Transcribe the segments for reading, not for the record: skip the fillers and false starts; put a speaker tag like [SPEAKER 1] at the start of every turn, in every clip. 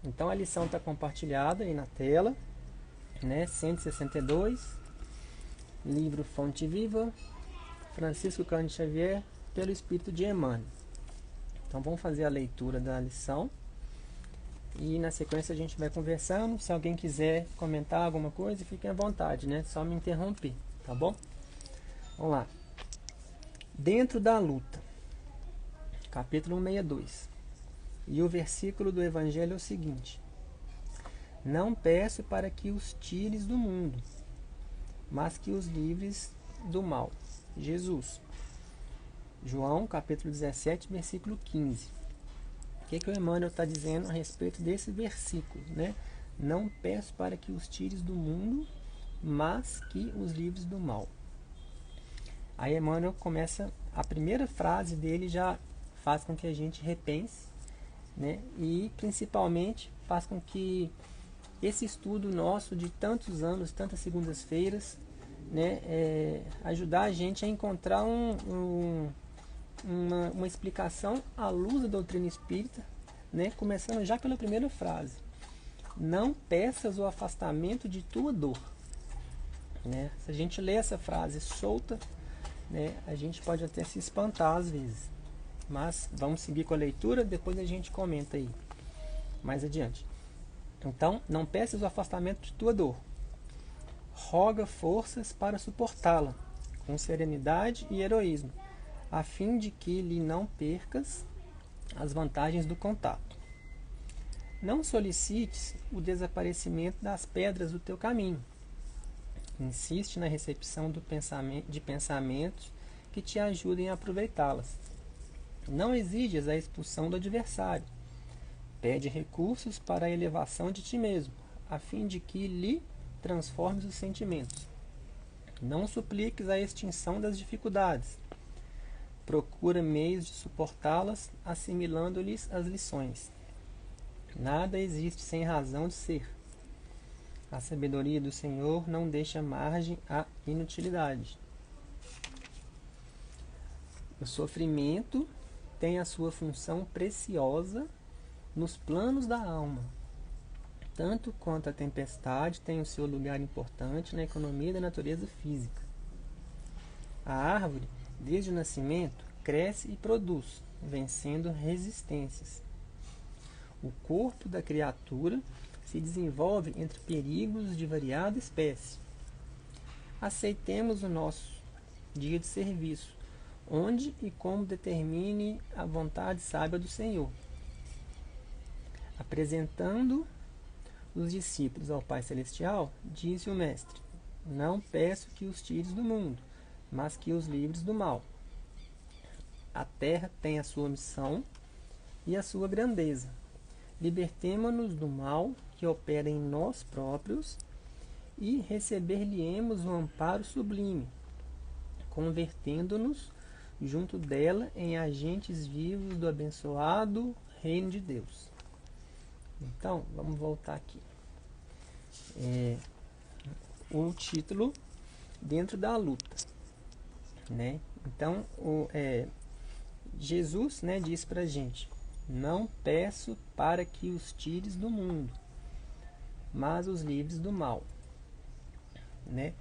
[SPEAKER 1] Então a lição está compartilhada aí na tela, né? 162, livro Fonte Viva, Francisco Cândido Xavier, pelo Espírito de Emmanuel. Então vamos fazer a leitura da lição e na sequência a gente vai conversando. Se alguém quiser comentar alguma coisa, fiquem à vontade, né? Só me interromper, tá bom? Vamos lá. Dentro da luta, capítulo 162. E o versículo do Evangelho é o seguinte: não peço para que os tires do mundo, mas que os livres do mal. Jesus. João, capítulo 17, versículo 15. O que o Emmanuel está dizendo a respeito desse versículo, né? Não peço para que os tires do mundo, mas que os livres do mal. Aí Emmanuel começa, a primeira frase dele já faz com que a gente repense, né? E principalmente faz com que esse estudo nosso de tantos anos, tantas segundas-feiras, né, ajudar a gente a encontrar uma explicação à luz da doutrina espírita, né, começando já pela primeira frase: não peças o afastamento de tua dor, né? Se a gente lê essa frase solta, né, a gente pode até se espantar às vezes, mas vamos seguir com a leitura, depois a gente comenta aí mais adiante. Então, não peças o afastamento de tua dor, roga forças para suportá-la com serenidade e heroísmo, a fim de que lhe não percas as vantagens do contato. Não solicites o desaparecimento das pedras do teu caminho. Insiste na recepção de pensamentos que te ajudem a aproveitá-las. Não exiges a expulsão do adversário. Pede recursos para a elevação de ti mesmo, a fim de que lhe transformes os sentimentos. Não supliques a extinção das dificuldades. Procura meios de suportá-las, assimilando-lhes as lições. Nada existe sem razão de ser. A sabedoria do Senhor não deixa margem à inutilidade. O sofrimento tem a sua função preciosa nos planos da alma, tanto quanto a tempestade tem o seu lugar importante na economia da natureza física. A árvore, desde o nascimento, cresce e produz, vencendo resistências. O corpo da criatura se desenvolve entre perigos de variada espécie. Aceitemos o nosso dia de serviço, onde e como determine a vontade sábia do Senhor. Apresentando os discípulos ao Pai Celestial, disse o Mestre: não peço que os tires do mundo, mas que os livres do mal. A terra tem a sua missão e a sua grandeza. Libertemo-nos do mal que opera em nós próprios e receber-lhe-emos um amparo sublime, convertendo-nos junto dela em agentes vivos do abençoado reino de Deus. Então, vamos voltar aqui. O título, dentro da luta, né? Então, Jesus, né, diz pra gente: não peço para que os tires do mundo, mas os livres do mal, né?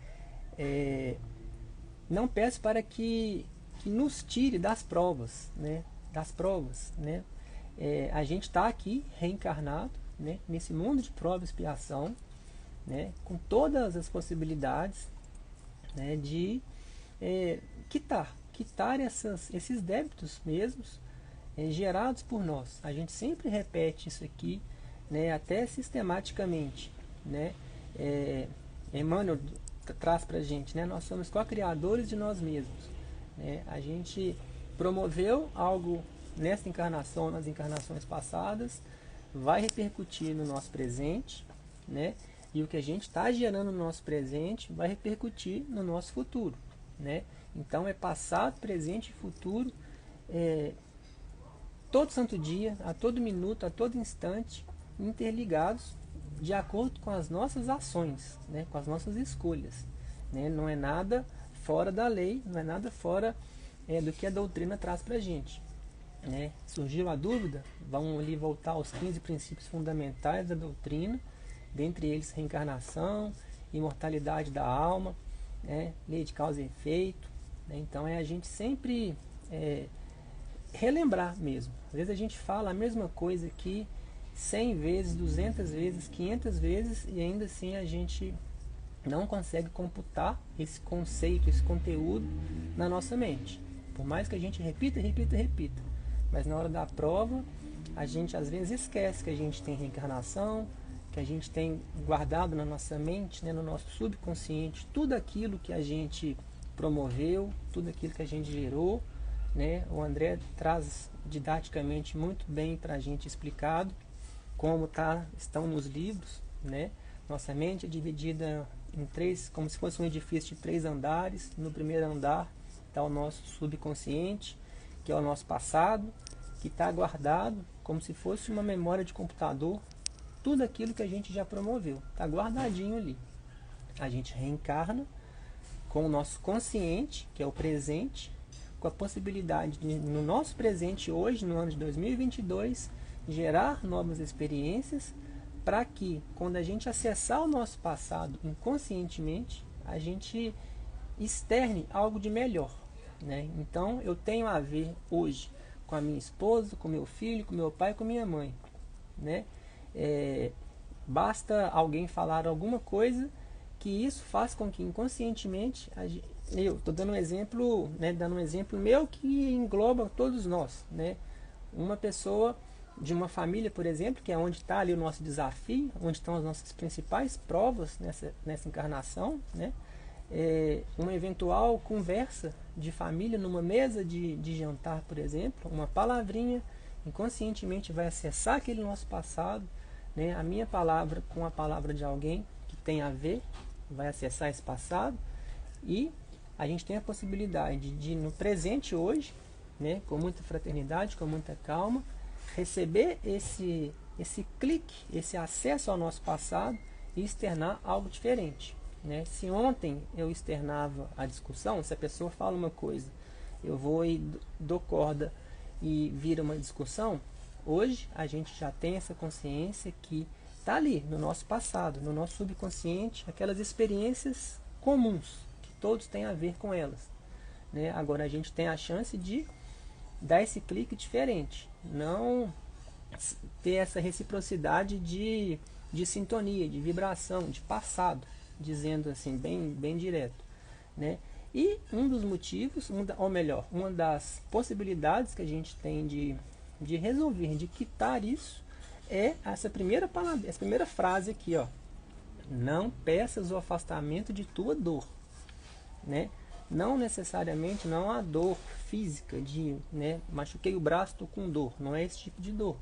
[SPEAKER 1] Não peço para que nos tire das provas, né? Das provas, né? A gente está aqui reencarnado, né, nesse mundo de prova e expiação, né, com todas as possibilidades, né, de quitar esses débitos mesmos gerados por nós. A gente sempre repete isso aqui, né, até sistematicamente, né? Emmanuel traz para a gente, né, nós somos co-criadores de nós mesmos, né? A gente promoveu algo nesta encarnação, nas encarnações passadas, vai repercutir no nosso presente, né? E o que a gente está gerando no nosso presente vai repercutir no nosso futuro, né? Então é passado, presente e futuro, todo santo dia, a todo minuto, a todo instante, interligados de acordo com as nossas ações, né? Com as nossas escolhas, né? Não é nada fora da lei, não é nada fora do que a doutrina traz para a gente. né? Surgiu a dúvida, vamos ali voltar aos 15 princípios fundamentais da doutrina, dentre eles reencarnação, imortalidade da alma, né? Lei de causa e efeito, né? Então a gente sempre relembrar mesmo. Às vezes a gente fala a mesma coisa aqui 100 vezes, 200 vezes, 500 vezes e ainda assim a gente não consegue computar esse conceito, esse conteúdo na nossa mente. Por mais que a gente repita, mas na hora da prova a gente às vezes esquece que a gente tem reencarnação, que a gente tem guardado na nossa mente, né, no nosso subconsciente, tudo aquilo que a gente promoveu, tudo aquilo que a gente gerou, né? O André traz didaticamente muito bem para a gente explicado como estão nos livros, né? Nossa mente é dividida em três, como se fosse um edifício de 3 andares. No primeiro andar está o nosso subconsciente, que é o nosso passado, que está guardado como se fosse uma memória de computador. Tudo aquilo que a gente já promoveu está guardadinho ali. A gente reencarna com o nosso consciente, que é o presente, com a possibilidade de, no nosso presente hoje, no ano de 2022, gerar novas experiências para que, quando a gente acessar o nosso passado inconscientemente, a gente externe algo de melhor, né? Então, eu tenho a ver hoje com a minha esposa, com meu filho, com meu pai, com minha mãe, né? Basta alguém falar alguma coisa que isso faz com que inconscientemente eu estou dando um exemplo, né, dando um exemplo meu que engloba todos nós, né? Uma pessoa de uma família, por exemplo, que é onde está ali o nosso desafio, onde estão as nossas principais provas nessa encarnação, né? Uma eventual conversa de família numa mesa de jantar, por exemplo, uma palavrinha inconscientemente vai acessar aquele nosso passado, né? A minha palavra com a palavra de alguém que tem a ver vai acessar esse passado e a gente tem a possibilidade de, no presente hoje, né, com muita fraternidade, com muita calma, receber esse clique, esse acesso ao nosso passado e externar algo diferente, né? Se ontem eu externava a discussão, se a pessoa fala uma coisa, eu vou e dou corda e vira uma discussão, hoje a gente já tem essa consciência que está ali no nosso passado, no nosso subconsciente, aquelas experiências comuns que todos têm a ver com elas, né? Agora a gente tem a chance de dar esse clique diferente, não ter essa reciprocidade de sintonia, de vibração, de passado, dizendo assim bem direto, né? E um dos motivos, ou melhor, uma das possibilidades que a gente tem de resolver, de quitar isso, é essa primeira palavra, essa primeira frase aqui, ó. Não peças o afastamento de tua dor, né? Não necessariamente não a dor física de, né, machuquei o braço, estou com dor. Não é esse tipo de dor,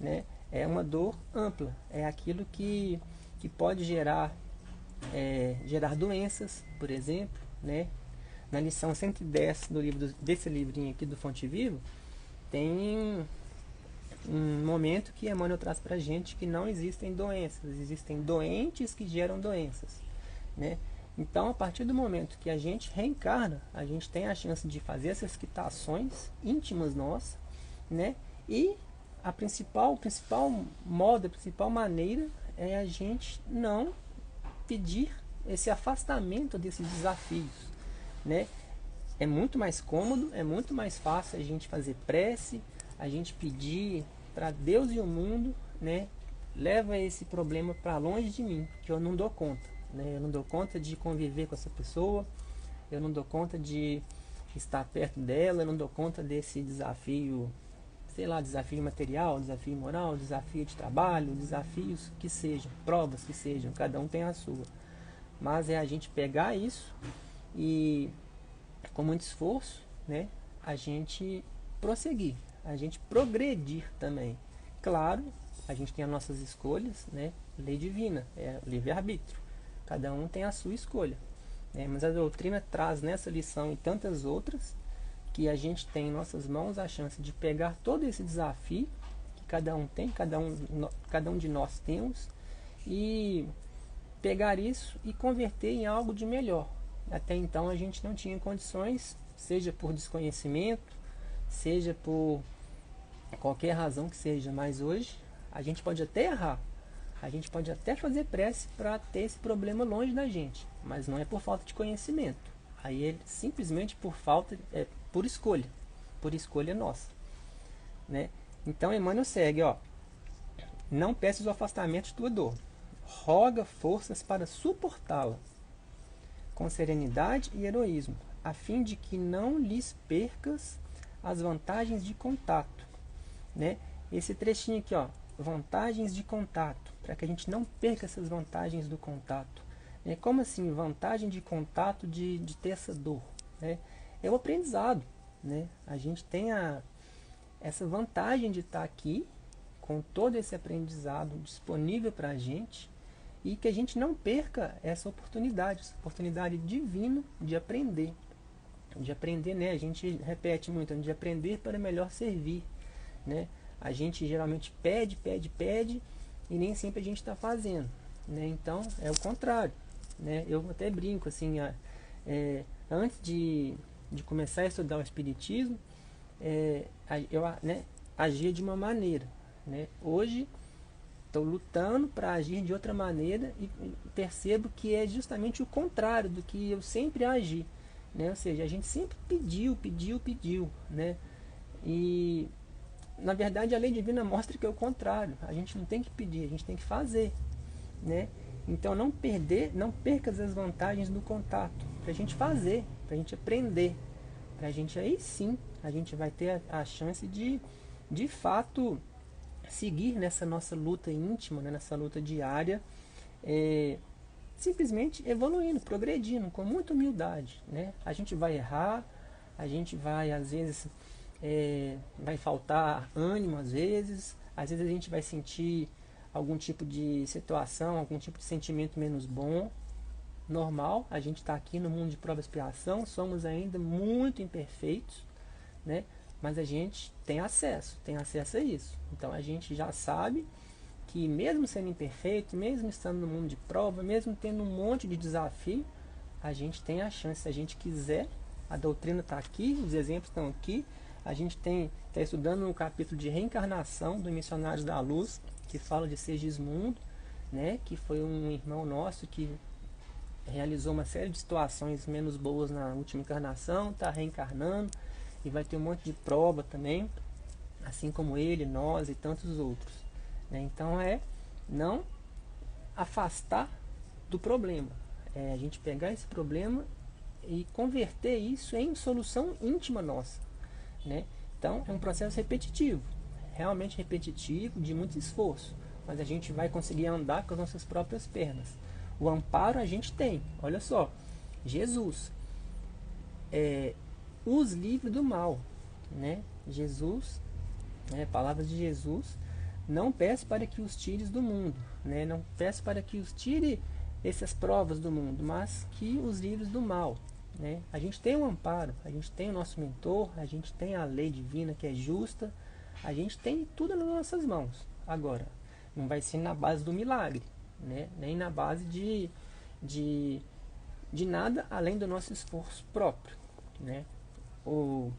[SPEAKER 1] né? É uma dor ampla. É aquilo que pode gerar doenças, por exemplo, né? Na lição 110 desse livrinho aqui do Fonte Viva, tem um momento que Emmanuel traz para a gente que não existem doenças, existem doentes que geram doenças, né? Então, a partir do momento que a gente reencarna, a gente tem a chance de fazer essas quitações íntimas nossas, né? E o principal modo, a principal maneira é a gente não pedir esse afastamento desses desafios, né? É muito mais cômodo, é muito mais fácil a gente fazer prece, a gente pedir para Deus e o mundo, né? Leva esse problema para longe de mim, que eu não dou conta. Eu não dou conta de conviver com essa pessoa, eu não dou conta de estar perto dela, eu não dou conta desse desafio, sei lá, desafio material, desafio moral, desafio de trabalho, desafios que sejam, provas que sejam, cada um tem a sua. Mas é a gente pegar isso e, com muito esforço, né, a gente prosseguir, a gente progredir também. Claro, a gente tem as nossas escolhas, né, lei divina, é livre-arbítrio. Cada um tem a sua escolha, né? Mas a doutrina traz nessa lição e tantas outras que a gente tem em nossas mãos a chance de pegar todo esse desafio que cada um tem, cada um de nós temos, e pegar isso e converter em algo de melhor. Até então a gente não tinha condições, seja por desconhecimento, seja por qualquer razão que seja, mas hoje a gente pode até errar, a gente pode até fazer prece para ter esse problema longe da gente, mas não é por falta de conhecimento. Aí é simplesmente por falta, por escolha nossa, né? Então Emmanuel segue, ó: não peças o afastamento de tua dor, roga forças para suportá-la, com serenidade e heroísmo, a fim de que não lhes percas as vantagens de contato, né? Esse trechinho aqui, ó, vantagens de contato, para que a gente não perca essas vantagens do contato, né? Como assim, vantagem de contato de ter essa dor, né? É o aprendizado, né? A gente tem essa vantagem de estar aqui com todo esse aprendizado disponível para a gente, e que a gente não perca essa oportunidade divina de aprender, né? A gente repete muito, de aprender para melhor servir, né? A gente geralmente pede e nem sempre a gente está fazendo, né? Então é o contrário, né? Eu até brinco assim, antes de começar a estudar o Espiritismo, eu, né, agia de uma maneira, né? Hoje estou lutando para agir de outra maneira e percebo que é justamente o contrário do que eu sempre agi, né? Ou seja, a gente sempre pediu, né? E na verdade a lei divina mostra que é o contrário. A gente não tem que pedir, a gente tem que fazer, né? Então não perca as vantagens do contato, para a gente fazer, para a gente aprender, para a gente aí sim a gente vai ter a chance de fato seguir nessa nossa luta íntima, né, nessa luta diária, simplesmente evoluindo, progredindo, com muita humildade, né? A gente vai errar, a gente vai, às vezes, vai faltar ânimo, às vezes a gente vai sentir algum tipo de situação, algum tipo de sentimento menos bom, normal, a gente está aqui no mundo de prova e expiação, somos ainda muito imperfeitos, né? Mas a gente tem acesso a isso. Então a gente já sabe que mesmo sendo imperfeito, mesmo estando no mundo de prova, mesmo tendo um monte de desafio, a gente tem a chance, se a gente quiser. A doutrina está aqui, os exemplos estão aqui. A gente está estudando um capítulo de reencarnação do Missionários da Luz, que fala de Segismundo, né? Que foi um irmão nosso que realizou uma série de situações menos boas na última encarnação, está reencarnando e vai ter um monte de prova também, assim como ele, nós e tantos outros, né? Então não afastar do problema, a gente pegar esse problema e converter isso em solução íntima nossa, né? Então é um processo repetitivo, realmente repetitivo, de muito esforço, mas a gente vai conseguir andar com as nossas próprias pernas. O amparo a gente tem, olha só, Jesus os livre do mal, né? Jesus, palavras de Jesus: não peço para que os tires do mundo, né? Não peço para que os tire essas provas do mundo, mas que os livres do mal, né? A gente tem um amparo, a gente tem o nosso mentor, a gente tem a lei divina que é justa, a gente tem tudo nas nossas mãos. Agora, não vai ser na base do milagre, né? Nem na base de nada além do nosso esforço próprio, né? O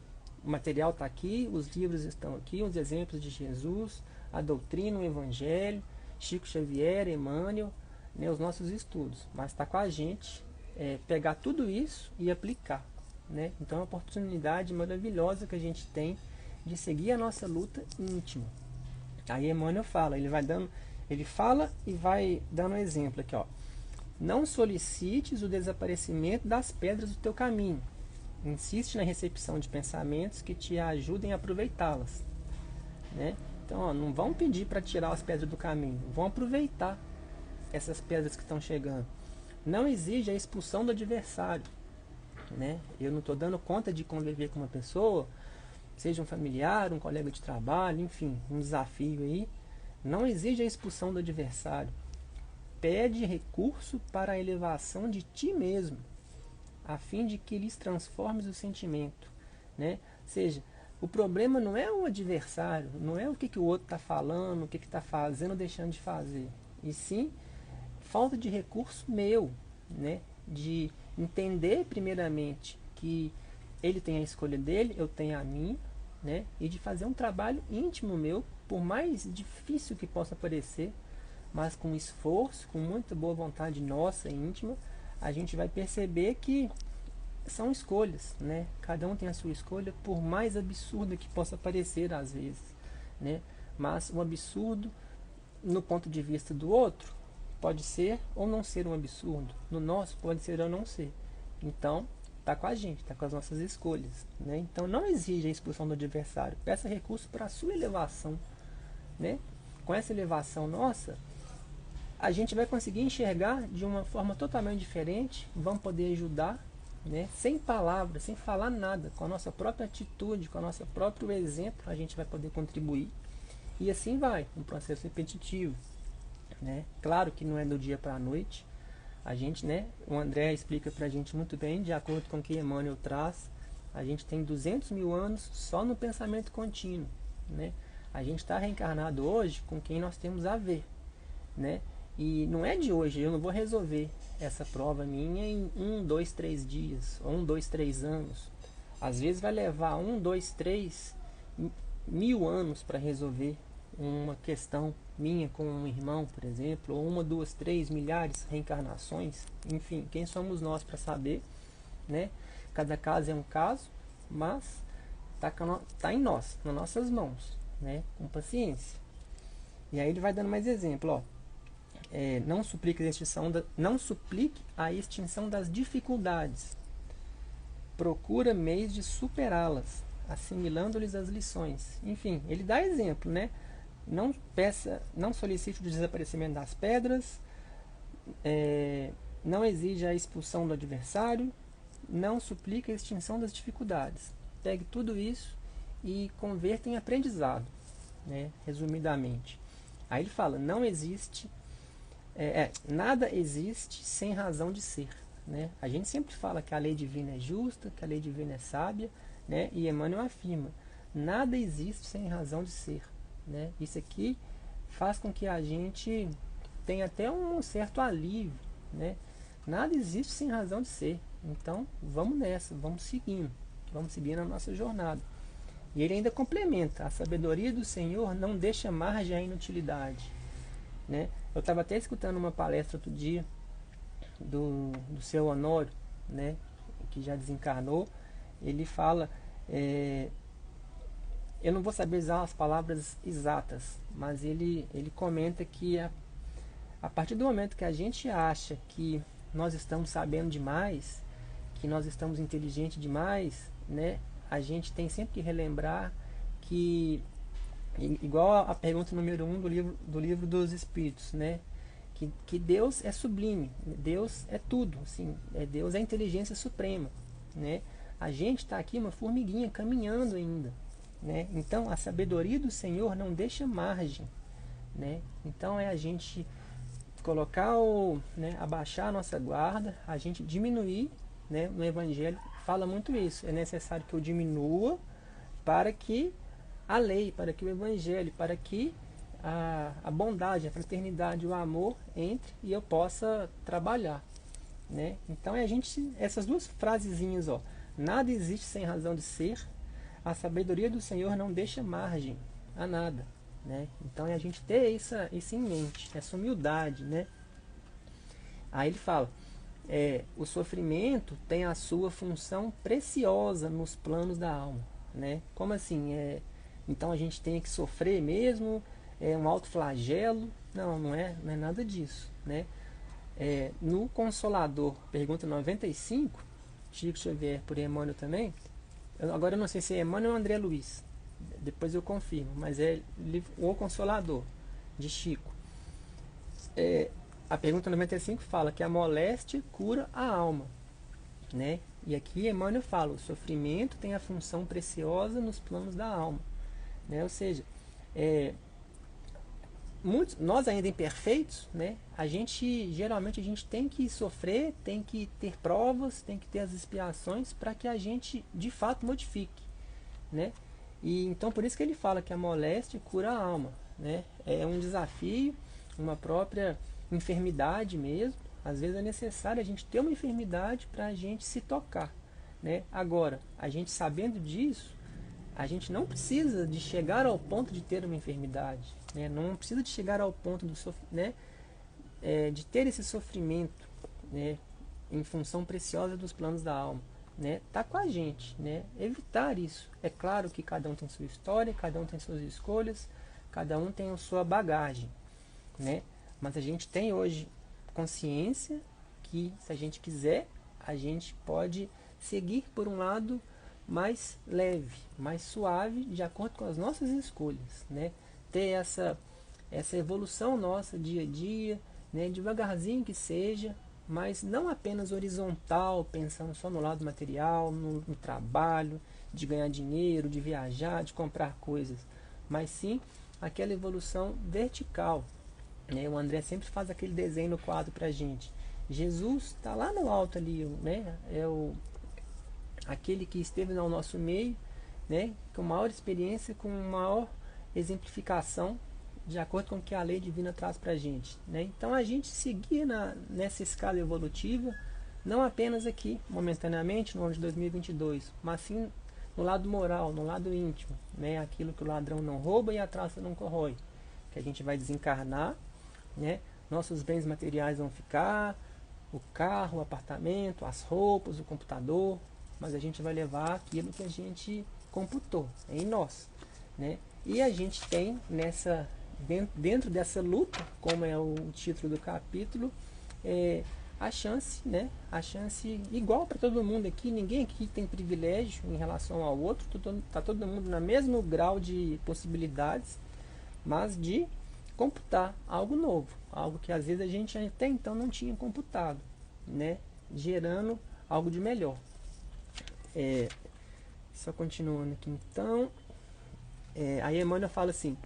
[SPEAKER 1] material está aqui, os livros estão aqui, os exemplos de Jesus, a doutrina, o Evangelho, Chico Xavier, Emmanuel, né, os nossos estudos. Mas está com a gente pegar tudo isso e aplicar, né? Então é uma oportunidade maravilhosa que a gente tem de seguir a nossa luta íntima. Aí Emmanuel fala, ele fala e vai dando um exemplo aqui, ó. Não solicites o desaparecimento das pedras do teu caminho. Insiste na recepção de pensamentos que te ajudem a aproveitá-las, né? Então, ó, não vão pedir para tirar as pedras do caminho, vão aproveitar essas pedras que estão chegando. Não exige a expulsão do adversário, né? Eu não estou dando conta de conviver com uma pessoa, seja um familiar, um colega de trabalho, enfim, um desafio aí. Não exige a expulsão do adversário. Pede recurso para a elevação de ti mesmo, a fim de que lhes transformes o sentimento, né? Ou seja, o problema não é o adversário, não é o que o outro está falando, o que está fazendo ou deixando de fazer, e sim falta de recurso meu, né? De entender primeiramente que ele tem a escolha dele, eu tenho a minha, né? E de fazer um trabalho íntimo meu, por mais difícil que possa parecer, mas com esforço, com muita boa vontade nossa, íntima, a gente vai perceber que são escolhas, né? Cada um tem a sua escolha, por mais absurda que possa parecer às vezes, né? Mas o absurdo, no ponto de vista do outro, pode ser ou não ser um absurdo. No nosso, pode ser ou não ser. Então, está com a gente, está com as nossas escolhas, né? Então, não exige a expulsão do adversário. Peça recurso para a sua elevação, né? Com essa elevação nossa, a gente vai conseguir enxergar de uma forma totalmente diferente, vamos poder ajudar, né? Sem palavras, sem falar nada, com a nossa própria atitude, com o nosso próprio exemplo, a gente vai poder contribuir. E assim vai, um processo repetitivo, né? Claro que não é do dia para a noite. A gente, né? O André explica para a gente muito bem, de acordo com o que Emmanuel traz, a gente tem 200 mil anos só no pensamento contínuo, né? A gente está reencarnado hoje com quem nós temos a ver, né? E não é de hoje, eu não vou resolver essa prova minha em 1, 2, 3 dias, ou 1, 2, 3 anos. Às vezes vai levar 1, 2, 3 mil anos para resolver uma questão minha com um irmão, por exemplo, ou 1, 2, 3 milhares de reencarnações. Enfim, quem somos nós para saber, né? Cada caso é um caso, mas tá em nós, nas nossas mãos, né? Com paciência. E aí ele vai dando mais exemplo, ó. Não suplique a extinção das dificuldades. Procura meios de superá-las, assimilando-lhes as lições. Enfim, ele dá exemplo, né? Não solicite o desaparecimento das pedras, não exija a expulsão do adversário, não suplique a extinção das dificuldades. Pegue tudo isso e converta em aprendizado, né? Resumidamente. Aí ele fala, não existe nada existe sem razão de ser, né? A gente sempre fala que a lei divina é justa, que a lei divina é sábia, né? E Emmanuel afirma, nada existe sem razão de ser, né? Isso aqui faz com que a gente tenha até um certo alívio, né? Nada existe sem razão de ser. Então, vamos nessa, vamos seguindo a nossa jornada. E ele ainda complementa, a sabedoria do Senhor não deixa margem à inutilidade, né? Eu estava até escutando uma palestra outro dia do seu Honório, né, que já desencarnou. Ele fala, eu não vou saber usar as palavras exatas, mas ele comenta que a partir do momento que a gente acha que nós estamos sabendo demais, que nós estamos inteligentes demais, né, a gente tem sempre que relembrar que, igual a pergunta número 1 do livro dos Espíritos, né? Que Deus é sublime, Deus é tudo, assim, Deus é a inteligência suprema, né? A gente está aqui uma formiguinha caminhando ainda, né? Então a sabedoria do Senhor não deixa margem, né? Então é a gente colocar abaixar a nossa guarda, a gente diminuir, né? No Evangelho fala muito isso, é necessário que eu diminua para que a lei, para que o Evangelho, para que a bondade, a fraternidade, o amor entre e eu possa trabalhar, né? Então essas duas frasezinhas, ó, nada existe sem razão de ser, a sabedoria do Senhor não deixa margem a nada, né? Então é a gente ter isso em mente, essa humildade, né? Aí ele fala, o sofrimento tem a sua função preciosa nos planos da alma, né? Como assim? Então a gente tem que sofrer mesmo? É um autoflagelo? Não é nada disso, né? No Consolador, pergunta 95, Chico Xavier por Emmanuel também. Agora eu não sei se é Emmanuel ou André Luiz, depois eu confirmo, mas é o Consolador, de Chico. A pergunta 95 fala que a moléstia cura a alma, né? E aqui Emmanuel fala, o sofrimento tem a função preciosa nos planos da alma, né? Ou seja, nós ainda imperfeitos, né? Geralmente a gente tem que sofrer, tem que ter provas, tem que ter as expiações para que a gente de fato modifique, né? E então por isso que ele fala que a moléstia cura a alma, né? É um desafio, uma própria enfermidade mesmo. Às vezes é necessário a gente ter uma enfermidade para a gente se tocar, né? Agora, a gente sabendo disso, a gente não precisa de chegar ao ponto de ter uma enfermidade, né? Não precisa de chegar ao ponto do né? De ter esse sofrimento, né? Em função preciosa dos planos da alma, né? Tá com a gente, né? Evitar isso. É claro que cada um tem sua história, cada um tem suas escolhas, cada um tem a sua bagagem, né? Mas a gente tem hoje consciência que, se a gente quiser, a gente pode seguir por um lado mais leve, mais suave, de acordo com as nossas escolhas, né? Ter essa evolução nossa dia a dia, né? Devagarzinho que seja, mas não apenas horizontal, pensando só no lado material, no trabalho, de ganhar dinheiro, de viajar, de comprar coisas, mas sim aquela evolução vertical, né? O André sempre faz aquele desenho no quadro para a gente. Jesus está lá no alto ali, né? Aquele que esteve no nosso meio, né? Com maior experiência, com maior exemplificação, de acordo com o que a lei divina traz para a gente, né? Então a gente seguir nessa escala evolutiva, não apenas aqui, momentaneamente, no ano de 2022, mas sim no lado moral, no lado íntimo, né? Aquilo que o ladrão não rouba e a traça não corrói, que a gente vai desencarnar, né? Nossos bens materiais vão ficar, o carro, o apartamento, as roupas, o computador, mas a gente vai levar aquilo que a gente computou em nós, né? E a gente tem dentro dessa luta, como é o título do capítulo, a chance, né? A chance igual para todo mundo aqui. Ninguém aqui tem privilégio em relação ao outro. Tá todo mundo no mesmo grau de possibilidades, mas de computar algo novo, algo que às vezes a gente até então não tinha computado, né? Gerando algo de melhor. Só continuando aqui então, aí Emmanuel fala assim: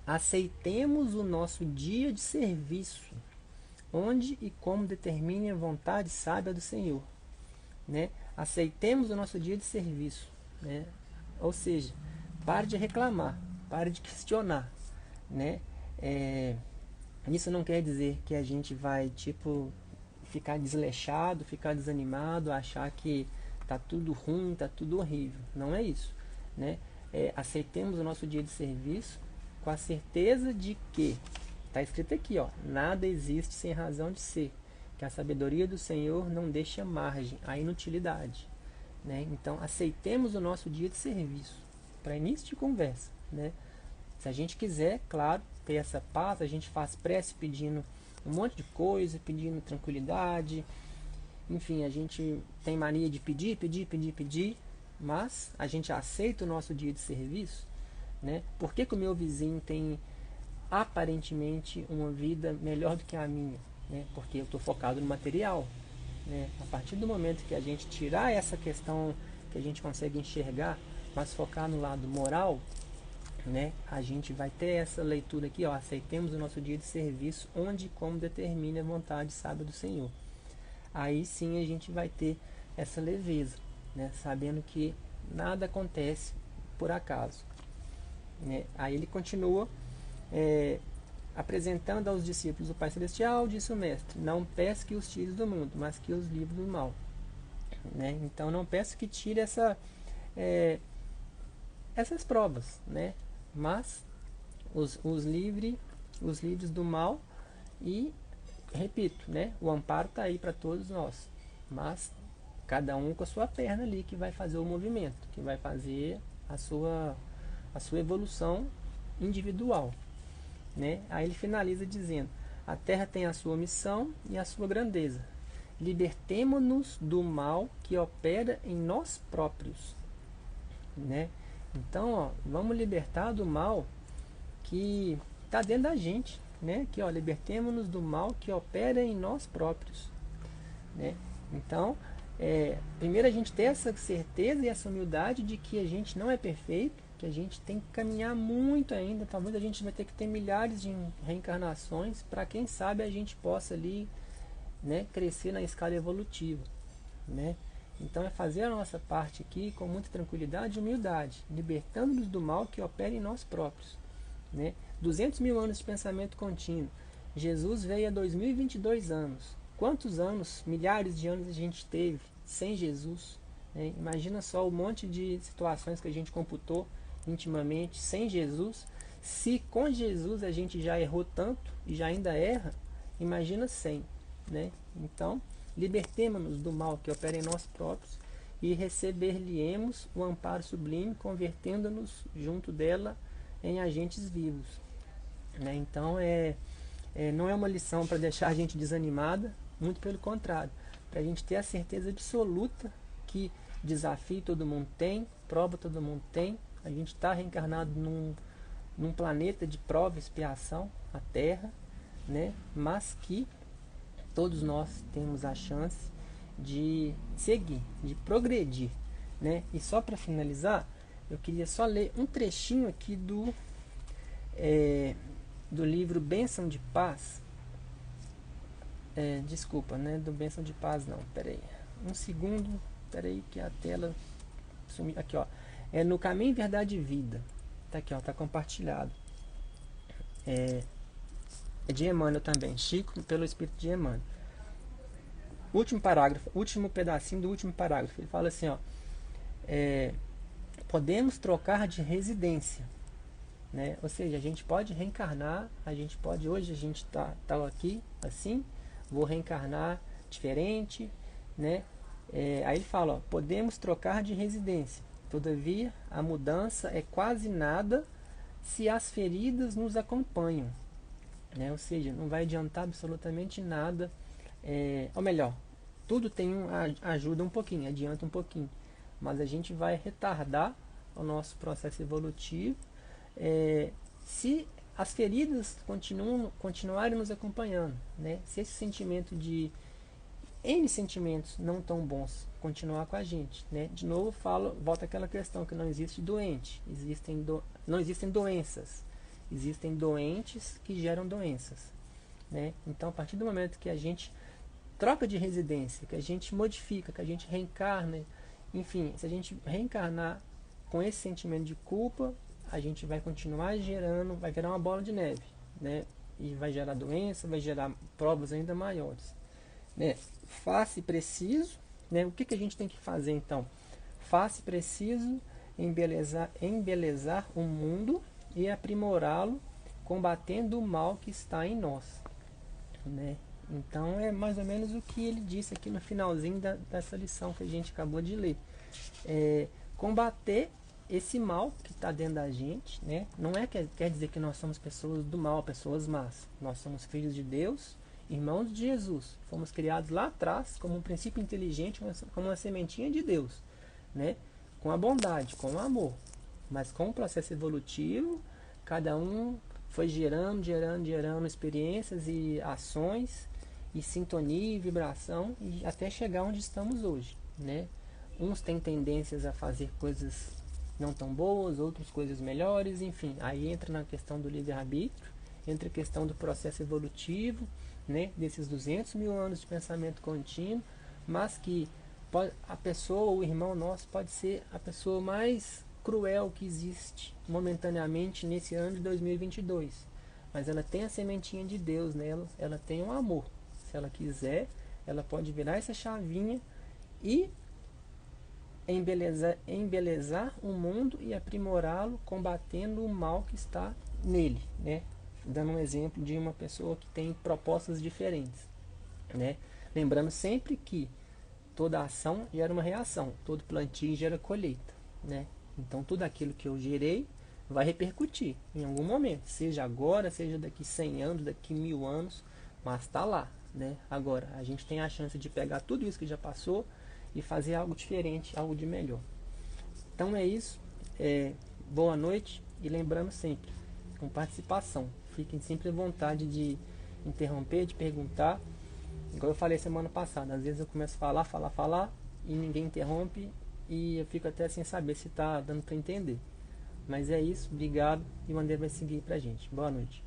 [SPEAKER 1] aceitemos o nosso dia de serviço, onde e como determine a vontade sábia do Senhor, né? Aceitemos o nosso dia de serviço, né? Ou seja, pare de reclamar, pare de questionar, né? Isso não quer dizer que a gente vai ficar desleixado, ficar desanimado, achar que tá tudo ruim, tá tudo horrível. Não é isso, né? Aceitemos o nosso dia de serviço com a certeza de que está escrito aqui, ó, nada existe sem razão de ser, que a sabedoria do Senhor não deixa margem à inutilidade, né? Então aceitemos o nosso dia de serviço para início de conversa, né? Se a gente quiser, claro, ter essa paz, a gente faz prece pedindo um monte de coisa, pedindo tranquilidade, enfim, a gente tem mania de pedir, mas a gente aceita o nosso dia de serviço, né? Por que o meu vizinho tem aparentemente uma vida melhor do que a minha, né? Porque eu estou focado no material, né? A partir do momento que a gente tirar essa questão que a gente consegue enxergar, mas focar no lado moral, né? A gente vai ter essa leitura aqui, ó, aceitemos o nosso dia de serviço, onde e como determine a vontade sábia do Senhor. Aí sim a gente vai ter essa leveza, né? Sabendo que nada acontece por acaso, né? Aí ele continua apresentando aos discípulos o Pai Celestial, disse o Mestre: não peço que os tires do mundo, mas que os livre do mal, né? Então não peço que tire essas provas, né? Mas os livres do mal. E repito, né? O amparo está aí para todos nós, mas cada um com a sua perna ali que vai fazer o movimento, que vai fazer a sua evolução individual, né? Aí ele finaliza dizendo: a terra tem a sua missão e a sua grandeza. Libertemo-nos do mal que opera em nós próprios, né? Então, ó, vamos libertar do mal que está dentro da gente, né? Que, ó, libertemo-nos do mal que opera em nós próprios, né? Então, primeiro a gente ter essa certeza e essa humildade de que a gente não é perfeito, que a gente tem que caminhar muito ainda. Talvez a gente vai ter que ter milhares de reencarnações para, quem sabe, a gente possa ali, né, crescer na escala evolutiva, né? Então é fazer a nossa parte aqui com muita tranquilidade e humildade, libertando-nos do mal que opera em nós próprios, né? 200 mil anos de pensamento contínuo. Jesus veio há 2022 anos. Quantos anos, milhares de anos a gente teve sem Jesus, né? Imagina só o monte de situações que a gente computou intimamente sem Jesus. Se com Jesus a gente já errou tanto e já ainda erra, imagina sem, né? Então, libertemo-nos do mal que opera em nós próprios e receber-lhe-emos o amparo sublime, convertendo-nos junto dela em agentes vivos, né? Então, não é uma lição para deixar a gente desanimada, muito pelo contrário, para a gente ter a certeza absoluta que desafio todo mundo tem, prova todo mundo tem. A gente está reencarnado num planeta de prova e expiação, a Terra, né? Mas que todos nós temos a chance de seguir, de progredir, né? E só para finalizar, eu queria só ler um trechinho aqui do livro Bênção de Paz. Desculpa, né? Do Bênção de Paz não, peraí. Um segundo, peraí que a tela sumiu. Aqui, ó. No Caminho, Verdade e Vida. Tá aqui, ó, tá compartilhado. É de Emmanuel também, Chico pelo Espírito de Emmanuel. Último parágrafo, último pedacinho do último parágrafo. Ele fala assim, ó. Podemos trocar de residência, né? Ou seja, a gente pode reencarnar, a gente pode, hoje a gente tá aqui assim, vou reencarnar diferente, né? Aí ele fala, ó, podemos trocar de residência, todavia a mudança é quase nada se as feridas nos acompanham, né? Ou seja, não vai adiantar absolutamente nada, ou melhor, tudo tem ajuda um pouquinho, adianta um pouquinho, mas a gente vai retardar o nosso processo evolutivo se as feridas continuarem nos acompanhando, né? Se esse sentimento de N sentimentos não tão bons continuar com a gente, né? De novo volta aquela questão que não existe doente, não existem doenças, existem doentes que geram doenças, né? Então, a partir do momento que a gente troca de residência, que a gente modifica, que a gente reencarna, enfim, se a gente reencarnar com esse sentimento de culpa, a gente vai continuar gerando, vai virar uma bola de neve, né? E vai gerar doença, vai gerar provas ainda maiores, né? Faz-se preciso, né? O que a gente tem que fazer então? Faz-se preciso embelezar o mundo e aprimorá-lo, combatendo o mal que está em nós, né? Então é mais ou menos o que ele disse aqui no finalzinho dessa lição que a gente acabou de ler. Combater esse mal que está dentro da gente, né? Não quer dizer que nós somos pessoas do mal, pessoas más. Nós somos filhos de Deus, irmãos de Jesus. Fomos criados lá atrás como um princípio inteligente, como uma sementinha de Deus, né? Com a bondade, com o amor. Mas com o processo evolutivo, cada um foi gerando experiências e ações, e sintonia e vibração, e até chegar onde estamos hoje, né? Uns têm tendências a fazer coisas não tão boas, outras coisas melhores, enfim. Aí entra na questão do livre-arbítrio, entra a questão do processo evolutivo, né? Desses 200 mil anos de pensamento contínuo, mas que a pessoa, o irmão nosso, pode ser a pessoa mais cruel que existe momentaneamente nesse ano de 2022. Mas ela tem a sementinha de Deus nela, ela tem um amor. Se ela quiser, ela pode virar essa chavinha e embelezar o mundo e aprimorá-lo, combatendo o mal que está nele, né? Dando um exemplo de uma pessoa que tem propostas diferentes, né? Lembrando sempre que toda ação gera uma reação, todo plantio gera colheita, né? Então tudo aquilo que eu gerei vai repercutir em algum momento, seja agora, seja daqui 100 anos, daqui 1000 anos, mas está lá, né? Agora, a gente tem a chance de pegar tudo isso que já passou e fazer algo diferente, algo de melhor. Então é isso, boa noite, e lembrando sempre, com participação, fiquem sempre à vontade de interromper, de perguntar, igual eu falei semana passada, às vezes eu começo a falar, e ninguém interrompe, e eu fico até sem saber se está dando para entender. Mas é isso, obrigado, e o André vai seguir pra gente. Boa noite.